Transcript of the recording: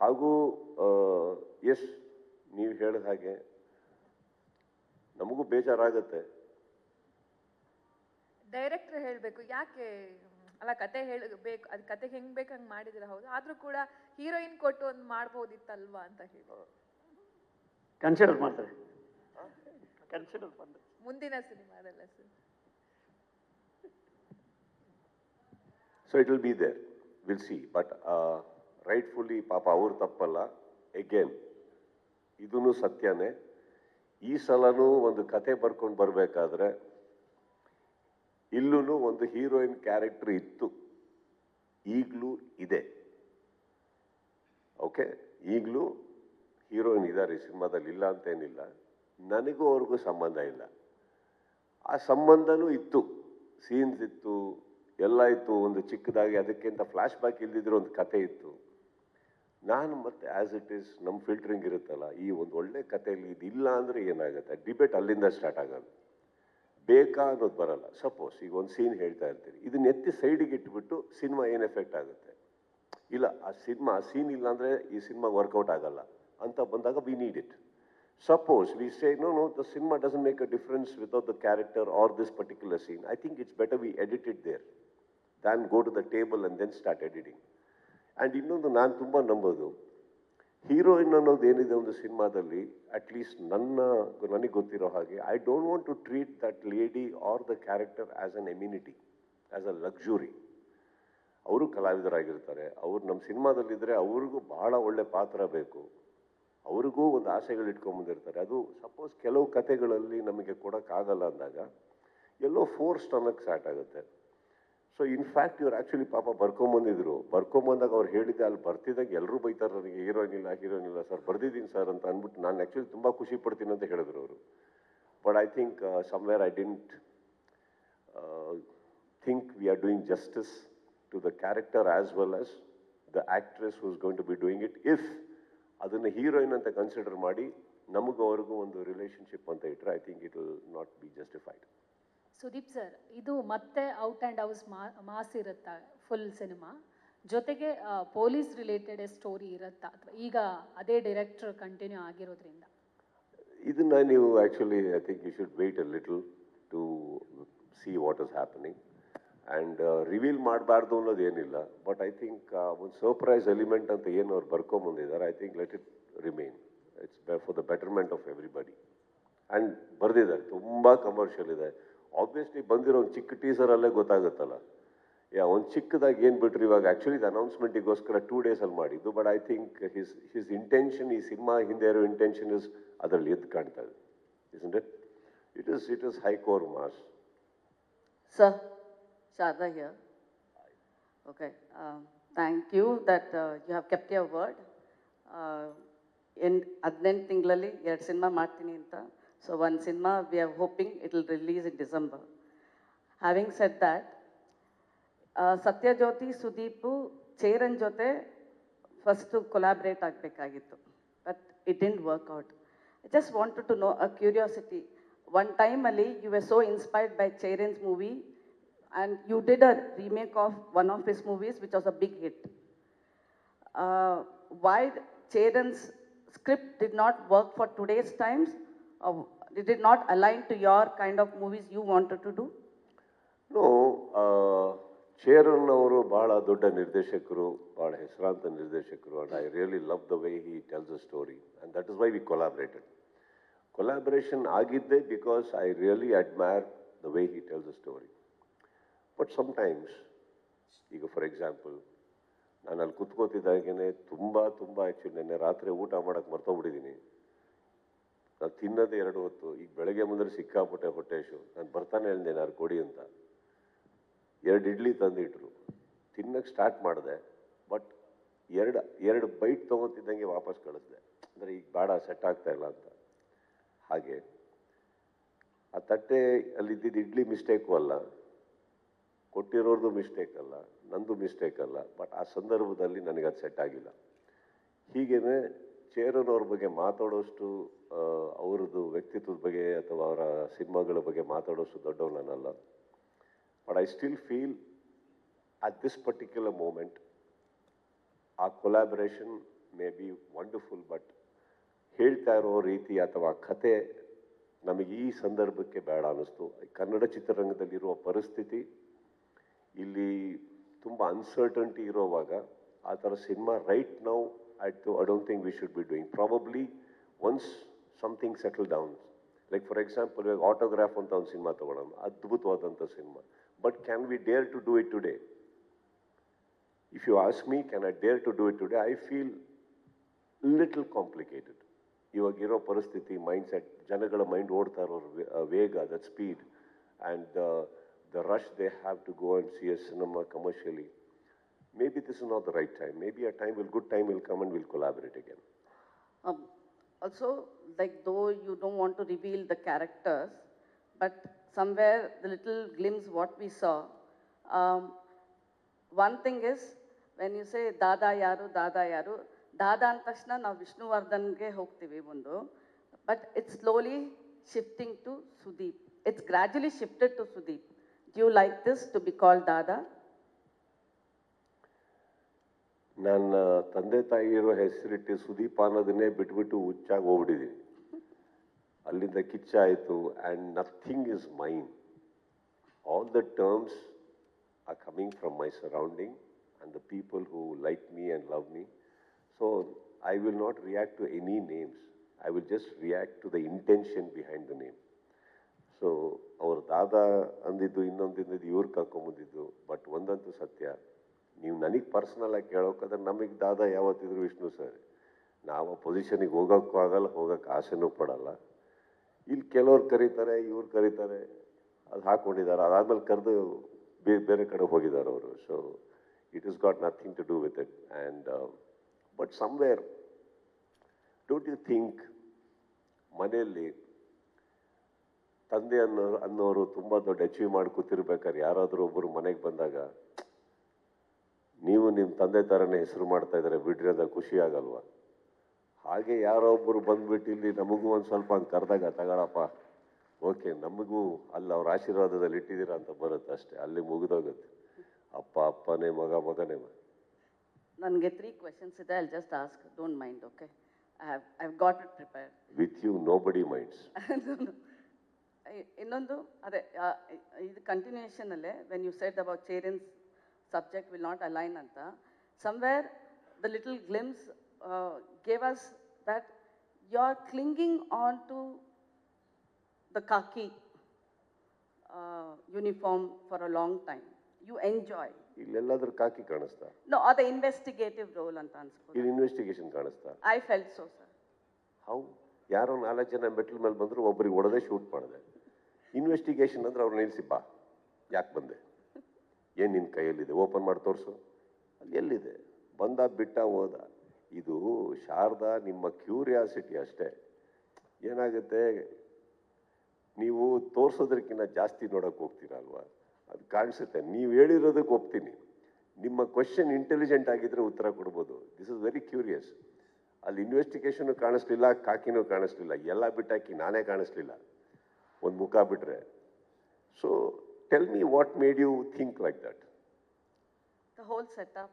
ಹಾಗೂ ಎಸ್ ನೀವು ಹೇಳಿದ ಹಾಗೆ ನಮಗೂ ಬೇಜಾರಾಗುತ್ತೆ. ಡೈರೆಕ್ಟರ್ ಹೇಳಬೇಕು ಯಾಕೆ ಅಲ್ಲ ಕತೆ ಹೇಳಬೇಕು, ಅದು ಕತೆ ಹೆಂಗ್ ಬೇಕಂಗ್ ಮಾಡಿದ್ರೆ ಹೌದು, ಆದ್ರೂ ಕೂಡ ಹೀರೋಯಿನ್ ಕೊಟ್ಟು ಒಂದು ಮಾಡ್ಬೋದಿತ್ತಲ್ವಾ ಅಂತ ಹೇಳಿ ಕನ್ಸಿಡರ್ ಮಾಡ್ತಾರೆ. ಕನ್ಸಿಡರ್ ಮಾಡ್ತಾರೆ ಮುಂದಿನ ಸಿನಿಮಾದಲ್ಲ sir. So it will be there. We'll see. But rightfully, ಪಾಪ ಅವ್ರು ತಪ್ಪಲ್ಲ. Again, ಇದೂ ಸತ್ಯನೇ. ಈ ಸಲನೂ ಒಂದು ಕತೆ ಬರ್ಕೊಂಡು ಬರಬೇಕಾದ್ರೆ ಇಲ್ಲೂ ಒಂದು ಹೀರೋಯಿನ್ ಕ್ಯಾರೆಕ್ಟರ್ ಇತ್ತು, ಈಗಲೂ ಇದೆ. ಓಕೆ, ಈಗಲೂ ಹೀರೋಯಿನ್ ಇದ್ದಾರೆ ಈ ಸಿನಿಮಾದಲ್ಲಿ, ಇಲ್ಲ ಅಂತೇನಿಲ್ಲ. ನನಗೂ ಅವ್ರಿಗೂ ಸಂಬಂಧ ಇಲ್ಲ. ಆ ಸಂಬಂಧನೂ ಇತ್ತು, ಸೀನ್ಸ್ ಇತ್ತು, ಎಲ್ಲ ಇತ್ತು. ಒಂದು ಚಿಕ್ಕದಾಗಿ ಅದಕ್ಕಿಂತ ಫ್ಲ್ಯಾಶ್ ಬ್ಯಾಕ್ ಇಲ್ದಿದ್ರೆ ಒಂದು ಕತೆ ಇತ್ತು. ನಾನು ಮತ್ತೆ ಆ್ಯಸ್ ಇಟ್ ಈಸ್ ನಮ್ಮ ಫಿಲ್ಟ್ರಿಂಗ್ ಇರುತ್ತಲ್ಲ, ಈ ಒಂದು ಒಳ್ಳೆ ಕಥೆಯಲ್ಲಿ ಇದಿಲ್ಲ ಅಂದರೆ ಏನಾಗುತ್ತೆ, ಡಿಬೇಟ್ ಅಲ್ಲಿಂದ ಸ್ಟಾರ್ಟ್ ಆಗೋದು. ಬೇಕಾ ಅನ್ನೋದು ಬರಲ್ಲ. ಸಪೋಸ್ ಈಗ ಒಂದು ಸೀನ್ ಹೇಳ್ತಾ ಇರ್ತೀರಿ, ಇದನ್ನ ಎತ್ತಿ ಸೈಡಿಗೆ ಇಟ್ಬಿಟ್ಟು ಸಿನಿಮಾ ಏನು ಎಫೆಕ್ಟ್ ಆಗುತ್ತೆ, ಇಲ್ಲ ಆ ಸೀನ್ ಇಲ್ಲ ಅಂದರೆ ಈ ಸಿನಿಮಾ ವರ್ಕೌಟ್ ಆಗಲ್ಲ ಅಂತ ಬಂದಾಗ we need it. Suppose we say, no, the cinema doesn't make a difference without the character or this particular scene. I think it's better we edit it there than go to the table and then start editing. And ಇನ್ನೊಂದು ನಾನು ತುಂಬ ನಂಬೋದು, heroine ಅನ್ನೋದು ಏನಿದೆ ಒಂದು ಸಿನಿಮಾದಲ್ಲಿ, at least ನನಗೆ ಗೊತ್ತಿರೋ ಹಾಗೆ, I don't want to treat that lady or the character as an immunity, as a luxury. ಅವರು ಕಲಾವಿದರಾಗಿರ್ತಾರೆ, ಅವ್ರು ನಮ್ಮ ಸಿನಿಮಾದಲ್ಲಿದ್ದರೆ ಅವ್ರಿಗೂ ಬಹಳ ಒಳ್ಳೆ ಪಾತ್ರ ಬೇಕು, ಅವ್ರಿಗೂ ಒಂದು ಆಸೆಗಳು ಇಟ್ಕೊಂಡ್ಬಂದಿರ್ತಾರೆ. ಅದು ಸಪೋಸ್ ಕೆಲವು ಕತೆಗಳಲ್ಲಿ ನಮಗೆ ಕೊಡೋಕ್ಕಾಗಲ್ಲ ಅಂದಾಗ ಎಲ್ಲೋ ಫೋರ್ಸ್ಟ್ ಅನ್ನೋಕ್ಕೆ ಸ್ಟಾರ್ಟ್ ಆಗುತ್ತೆ. ಸೊ ಇನ್ಫ್ಯಾಕ್ಟ್ ಇವ್ರು ಆ್ಯಕ್ಚುಲಿ ಪಾಪ ಬರ್ಕೊಂಬಂದಾಗ ಅವ್ರು ಹೇಳಿದ್ದೆ, ಅಲ್ಲಿ ಬರ್ತಿದ್ದಾಗ ಎಲ್ಲರೂ ಬೈತಾರೆ ನನಗೆ, ಹೀರೋಯಿನ್ ಇಲ್ಲ ಸರ್, ಬರ್ದಿದ್ದೀನಿ ಸರ್ ಅಂತ ಅಂದ್ಬಿಟ್ಟು. ನಾನು ಆ್ಯಕ್ಚುಲಿ ತುಂಬ ಖುಷಿ ಪಡ್ತೀನಿ ಅಂತ ಹೇಳಿದ್ರು ಅವರು. But I think somewhere I didn't think we are doing justice to the character as well as the actress who is going to be doing it. If ಅದನ್ನು ಹೀರೋಯಿನ್ ಅಂತ ಕನ್ಸಿಡರ್ ಮಾಡಿ ನಮಗೂ ಅವ್ರಿಗೂ ಒಂದು ರಿಲೇಷನ್ಶಿಪ್ ಅಂತ ಇಟ್ಟರೆ I think it will not be justified. Sudeep sir, ಇದು ಮತ್ತೆ ಔಟ್ ಆ್ಯಂಡ್ ಹೌಸ್ ಮಾಸ್ ಇರುತ್ತಾ ಫುಲ್ ಸಿನಿಮಾ, ಜೊತೆಗೆ ಪೊಲೀಸ್ ರಿಲೇಟೆಡ್ ಸ್ಟೋರಿ ಇರುತ್ತಾ, ಅಥವಾ ಈಗ ಅದೇ ಡೈರೆಕ್ಟರ್ ಕಂಟಿನ್ಯೂ ಆಗಿರೋದ್ರಿಂದ? ಇದನ್ನು ನೀವು actually I think you should wait a little to see what is happening. And reveal ಮಾಡಬಾರ್ದು ಅನ್ನೋದು ಏನಿಲ್ಲ. ಬಟ್ ಐ ಥಿಂಕ್ ಒಂದು ಸರ್ಪ್ರೈಸ್ ಎಲಿಮೆಂಟ್ ಅಂತ ಏನು ಅವ್ರು ಬರ್ಕೊಂಬಂದಿದ್ದಾರೆ, I think let it remain. It's for the betterment of everybody. And ಬರೆದಿದ್ದಾರೆ, ತುಂಬ ಕಮರ್ಷಿಯಲ್ ಇದೆ. ಆಬ್ವಿಯಸ್ಲಿ ಬಂದಿರೋ ಒಂದು ಚಿಕ್ಕ ಟೀಸರಲ್ಲೇ ಗೊತ್ತಾಗುತ್ತಲ್ಲ, ಒಂದು ಚಿಕ್ಕದಾಗಿ ಏನು ಬಿಟ್ರು. ಇವಾಗ ಆ್ಯಕ್ಚುಲಿ ಇದು ಅನೌನ್ಸ್ಮೆಂಟಿಗೋಸ್ಕರ 2 ಡೇಸಲ್ಲಿ ಮಾಡಿದ್ದು. But I think his intention, ಈ ಸಿನಿಮಾ ಹಿಂದೆ ಇರೋ ಇಂಟೆನ್ಷನ್ ಇಸ್ ಅದರಲ್ಲಿ ಎದ್ದು ಕಾಣ್ತಾ ಇದೆ. Isn't it? It is hardcore mass. Sir, Sharda here. Okay, thank you that you have kept your word. In 18 ತಿಂಗಳಲ್ಲಿ 2 ಸಿನಿಮಾ ಮಾಡ್ತೀನಿ ಅಂತ. So one cinema we are hoping it will release in December. Having said that, Sathyajyothi Sudeep Cheran ಜೊತೆ first collaborate ಆಗಬೇಕಾಗಿತ್ತು, but it didn't work out. I just wanted to know a curiosity. One time ಅಲ್ಲಿ you were so inspired by Cheran's movie and you did a remake of one of his movies which was a big hit. Why Cheran's script did not work for today's times? Or did it not align to your kind of movies you wanted to do? No, Cheran ಅವರು ಬಹಳ ದೊಡ್ಡ ನಿರ್ದೇಶಕರು, ಬಹಳ ಹೆಸರಾಂತ ನಿರ್ದೇಶಕರು. and I really love the way he tells a story, and that is why we collaborated. Collaboration agidde because I really admire the way he tells a story. But sometimes, ಈಗ for example, ನಾನು ಅಲ್ಲಿ ಕುತ್ಕೋತಿದ್ದಾಗೇ ತುಂಬ actually ನೆನ್ನೆ ರಾತ್ರಿ ಊಟ ಮಾಡೋಕ್ಕೆ ಮರ್ತೋಗ್ಬಿಟ್ಟಿದ್ದೀನಿ. ನಾನು ತಿನ್ನೋದೇ 2 ಹೊತ್ತು. ಈಗ ಬೆಳಗ್ಗೆ ಮುಂದೆ ಸಿಕ್ಕಾಪಟ್ಟೆ ಹೊಟ್ಟೆಶು. ನಾನು ಬರ್ತಾನೆ ಹೇಳಿದೆ ಏನಾದ್ರು ಕೊಡಿ ಅಂತ. 2 ಇಡ್ಲಿ ತಂದಿಟ್ರು, ತಿನ್ನಕ್ಕೆ ಸ್ಟಾರ್ಟ್ ಮಾಡಿದೆ. ಬಟ್ ಎರಡು ಬೈಟ್ ತೊಗೊತಿದ್ದಂಗೆ ವಾಪಸ್ ಕಳಿಸ್ದೆ. ಅಂದರೆ ಈಗ ಬೇಡ, ಸೆಟ್ ಆಗ್ತಾ ಇಲ್ಲ ಅಂತ. ಹಾಗೆ ಆ ತಟ್ಟೆ ಅಲ್ಲಿದ್ದಿದ್ದು ಇಡ್ಲಿ ಮಿಸ್ಟೇಕು ಅಲ್ಲ, ಕೊಟ್ಟಿರೋರ್ದು ಮಿಸ್ಟೇಕ್ ಅಲ್ಲ, ನಂದು ಮಿಸ್ಟೇಕ್ ಅಲ್ಲ. ಬಟ್ ಆ ಸಂದರ್ಭದಲ್ಲಿ ನನಗೆ ಅದು ಸೆಟ್ ಆಗಿಲ್ಲ. ಹೀಗೇ ಚೇರನ್ ಅವ್ರ ಬಗ್ಗೆ ಮಾತಾಡೋಷ್ಟು, ಅವ್ರದ್ದು ವ್ಯಕ್ತಿತ್ವದ ಬಗ್ಗೆ ಅಥವಾ ಅವರ ಸಿನಿಮಾಗಳ ಬಗ್ಗೆ ಮಾತಾಡೋಷ್ಟು ದೊಡ್ಡವ ನಾನಲ್ಲ. But I still feel at this particular moment a collaboration may be wonderful, but ಹೇಳ್ತಾ ಇರೋ ರೀತಿ ಅಥವಾ ಕತೆ ನಮಗೆ ಈ ಸಂದರ್ಭಕ್ಕೆ ಬೇಡ ಅನ್ನಿಸ್ತು. ಕನ್ನಡ ಚಿತ್ರರಂಗದಲ್ಲಿರುವ ಪರಿಸ್ಥಿತಿ, ಇಲ್ಲಿ ತುಂಬ ಅನ್ಸರ್ಟನ್ಟಿ ಇರೋವಾಗ ಆ ಥರ cinema right now I don't think we should be doing. Probably once something settle down, like for example ಇವಾಗ ಆಟೋಗ್ರಾಫ್ ಅಂತ ಒಂದು ಸಿನಿಮಾ ತೊಗೊಳೋಣ, ಅದ್ಭುತವಾದಂಥ cinema. But can we dare to do it today? If you ask me can I dare to do it today, I feel little complicated. ಇವಾಗಿರೋ ಪರಿಸ್ಥಿತಿ, mindset, ಜನಗಳ mind ಓಡ್ತಾ ಇರೋ ವೇಗ, that speed and the rush they have to go and C A cinema commercially. Maybe this is not the right time. Maybe a good time will come and we'll collaborate again. Also, like though you don't want to reveal the characters, but somewhere the little glimpse what we saw, one thing is when you say Dada Yaru, Dada ಅಂದ ತಕ್ಷಣ ನಾವು ವಿಷ್ಣುವರ್ಧನ್ಗೆ ಹೋಗ್ತೀವಿ ಒಂದು, but it's slowly shifting to Sudeep. It's gradually shifted to Sudeep. Do you like this to be called Dada? ನನ್ನ ತಂದೆ ತಾಯಿರೋ ಹೆಸರಿಟ್ಟು ಸುದೀಪ್ ಅನ್ನೋದನ್ನೇ ಬಿಟ್ಬಿಟ್ಟು ಹುಚ್ಚಾಗಿ ಹೋಗ್ಬಿಟ್ಟಿದ್ದೀನಿ. ಅಲ್ಲಿಂದ ಕಿಚ್ಚಾಯಿತು and nothing is mine. All the terms are coming from my surrounding and the people who like me and love me. So I will not react to any names. I will just react to the intention behind the name. So ಅವ್ರ ದಾದಾ ಅಂದಿದ್ದು, ಇನ್ನೊಂದಿದ್ದು ಇವ್ರು ಕರ್ಕೊಂಬಂದಿದ್ದು. But ಒಂದಂತೂ ಸತ್ಯ, ನೀವು ನನಗೆ ಪರ್ಸ್ನಲಾಗಿ ಕೇಳೋಕ್ಕಾದ್ರೆ ನಮಗೆ ದಾದಾ ಯಾವತ್ತಿದ್ರು Vishnu sir. ನಾವು ಆ ಪೊಸಿಷನಿಗೆ ಹೋಗೋಕ್ಕೂ ಆಗಲ್ಲ, ಹೋಗೋಕ್ಕೆ ಆಸೆನೂ ಪಡಲ್ಲ. ಇಲ್ಲಿ ಕೆಲವ್ರು ಕರೀತಾರೆ, ಇವ್ರು ಕರೀತಾರೆ, ಅದು ಹಾಕ್ಕೊಂಡಿದ್ದಾರೆ. ಅದಾದಮೇಲೆ ಕರೆದು ಬೇರೆ ಕಡೆ ಹೋಗಿದ್ದಾರೆ ಅವರು. So it is got nothing to do with it. And but somewhere don't you think ಮನೆಯಲ್ಲಿ ತಂದೆ ಅನ್ನೋರು ತುಂಬ ದೊಡ್ಡ ಅಚೀವ್ ಮಾಡಿ ಕೂತಿರ್ಬೇಕಾದ್ರೆ ಯಾರಾದರೂ ಒಬ್ಬರು ಮನೆಗೆ ಬಂದಾಗ ನೀವು ನಿಮ್ಮ ತಂದೆ ಥರನೇ ಹೆಸರು ಮಾಡ್ತಾ ಇದ್ದಾರೆ ಬಿಡ್ರಿ ಅಂತ ಖುಷಿ ಆಗಲ್ವಾ? ಹಾಗೆ ಯಾರೋ ಒಬ್ಬರು ಬಂದ್ಬಿಟ್ಟು ಇಲ್ಲಿ ನಮಗೂ ಒಂದು ಸ್ವಲ್ಪ ಅಂತ ಕರೆದಾಗ ತಗೊಳಪ್ಪ, ಓಕೆ, ನಮಗೂ ಅಲ್ಲಿ ಅವ್ರ ಆಶೀರ್ವಾದದಲ್ಲಿ ಇಟ್ಟಿದ್ದೀರಾ ಅಂತ ಬರುತ್ತೆ ಅಷ್ಟೇ. ಅಲ್ಲಿ ಮುಗಿದೋಗುತ್ತೆ. ಅಪ್ಪ ಅಪ್ಪನೇ, ಮಗನೇ. ನನಗೆ 3 questions ಇದೆ. I'll just ask, don't mind, okay? I've got it prepared. With you nobody minds. ಇನ್ನೊಂದು ಅದೇ ಇದು ಕಂಟಿನ್ಯೂಷನ್ ಅಲ್ಲೇ when you said about Cheran's subject will not align anta, somewhere the little glimpse gave us that you're clinging on to the khaki uniform for a long time. You enjoy. ಇಲ್ಲೆಲ್ಲಾದ್ರೂ ಕಾಕಿ ಕಾಣಿಸ್ತಾ? No, or the investigative role ಅಂತ ಅನ್ಸ್ಬೋದು. ಇಲ್ಲಿ investigation ಕಾಣಿಸ್ತಾ? I felt so, sir. How? ಯಾರೋ 4 ಜನ ಮೆಟ್ಲ್ ಮೇಲೆ ಬಂದರು, ಒಬ್ಬರಿಗೆ ಹೊಡೆದೇ shoot ಮಾಡಿದೆ. ಇನ್ವೆಸ್ಟಿಗೇಷನ್ ಅಂದ್ರೆ ಅವ್ರು ನಿಲ್ಲಿಸಿ, ಬಾ, ಯಾಕೆ ಬಂದೆ, ಏನು ನಿನ್ನ ಕೈಯಲ್ಲಿದೆ, ಓಪನ್ ಮಾಡಿ ತೋರಿಸು, ಅಲ್ಲಿ ಎಲ್ಲಿದೆ, ಬಂದ ಬಿಟ್ಟ ಹೋದ. ಇದು ಶಾರದಾ ನಿಮ್ಮ ಕ್ಯೂರಿಯಾಸಿಟಿ ಅಷ್ಟೇ. ಏನಾಗುತ್ತೆ, ನೀವು ತೋರಿಸೋದ್ರಕ್ಕಿಂತ ಜಾಸ್ತಿ ನೋಡೋಕೆ ಹೋಗ್ತೀರಲ್ವ, ಅದು ಕಾಣಿಸುತ್ತೆ. ನೀವು ಹೇಳಿರೋದಕ್ಕೆ ಒಪ್ತೀನಿ. ನಿಮ್ಮ ಕ್ವಶನ್ ಇಂಟೆಲಿಜೆಂಟ್ ಆಗಿದ್ರೆ ಉತ್ತರ ಕೊಡ್ಬೋದು. This is very curious. ಅಲ್ಲಿ ಇನ್ವೆಸ್ಟಿಗೇಷನು ಕಾಣಿಸ್ಲಿಲ್ಲ, ಕಾಕಿನೂ ಕಾಣಿಸ್ಲಿಲ್ಲ, ಎಲ್ಲ ಬಿಟ್ಟಾಕಿ ನಾನೇ ಕಾಣಿಸ್ಲಿಲ್ಲ, ಒಂದು ಮುಖ ಬಿಟ್ರೆ. So tell me what made you think like that? The whole setup,